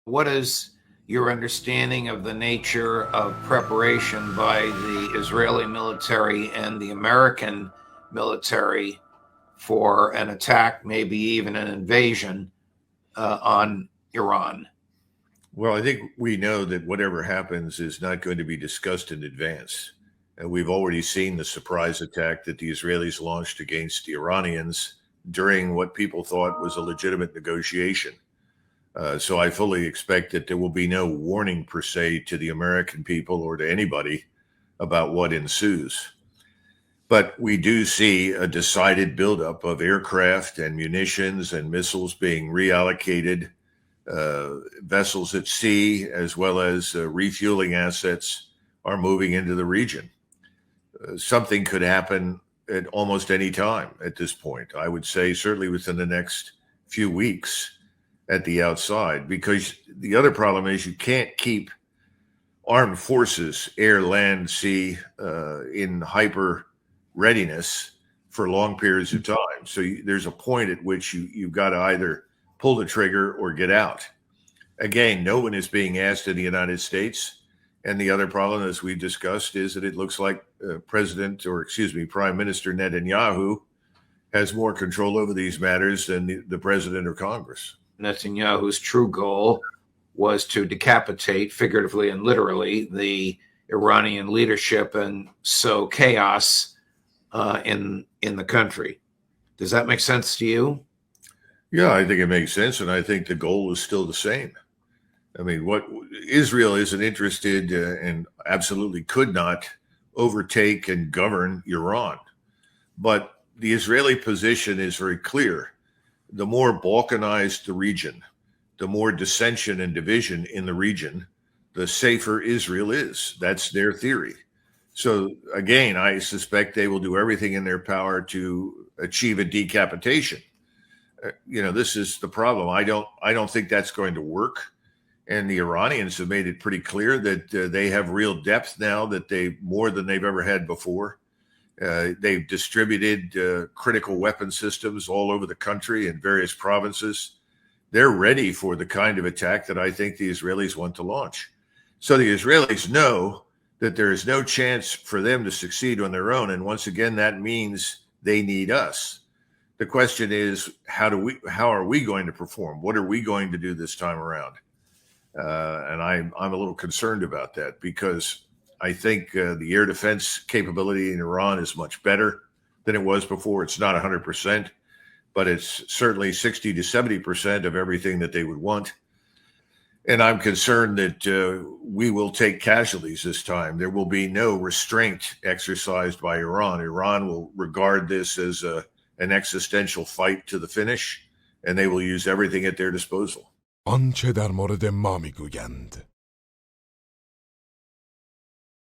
What is your understanding of the nature of preparation by the Israeli military and the American military for an attack, maybe even an invasion on Iran? Well, I think we know that whatever happens is not going to be discussed in advance. And we've already seen the surprise attack that the Israelis launched against the Iranians during what people thought was a legitimate negotiation. So I fully expect that there will be no warning per se to the American people or to anybody about what ensues. But we do see a decided buildup of aircraft and munitions and missiles being reallocated, vessels at sea, as well as refueling assets are moving into the region. Something could happen at almost any time at this point. I would say certainly within the next few weeks at the outside, because the other problem is you can't keep armed forces, air, land, sea, in hyper readiness for long periods of time. So there's a point at which you've got to either pull the trigger or get out. Again, no one is being asked in the United States. And the other problem, as we discussed, is that it looks like Prime Minister Netanyahu has more control over these matters than the president or Congress. Netanyahu's true goal was to decapitate, figuratively and literally, the Iranian leadership and sow chaos in the country. Does that make sense to you? Yeah, I think it makes sense, and I think the goal is still the same. I mean, what Israel isn't interested and absolutely could not overtake and govern Iran. But the Israeli position is very clear. The more balkanized the region, the more dissension and division in the region, the safer Israel is. That's their theory. So again, I suspect they will do everything in their power to achieve a decapitation. This is the problem. I don't think that's going to work. And the Iranians have made it pretty clear that they have real depth now, that more than they've ever had before. They've distributed critical weapon systems all over the country in various provinces. They're ready for the kind of attack that I think the Israelis want to launch. So the Israelis know that there is no chance for them to succeed on their own. And once again, that means they need us. The question is, how are we going to perform? What are we going to do this time around? And I'm a little concerned about that, because I think the air defense capability in Iran is much better than it was before. It's not 100%, but it's certainly 60 to 70% of everything that they would want. And I'm concerned that we will take casualties this time. There will be no restraint exercised by Iran. Iran will regard this as an existential fight to the finish, and they will use everything at their disposal. آنچه در مورد ما میگویند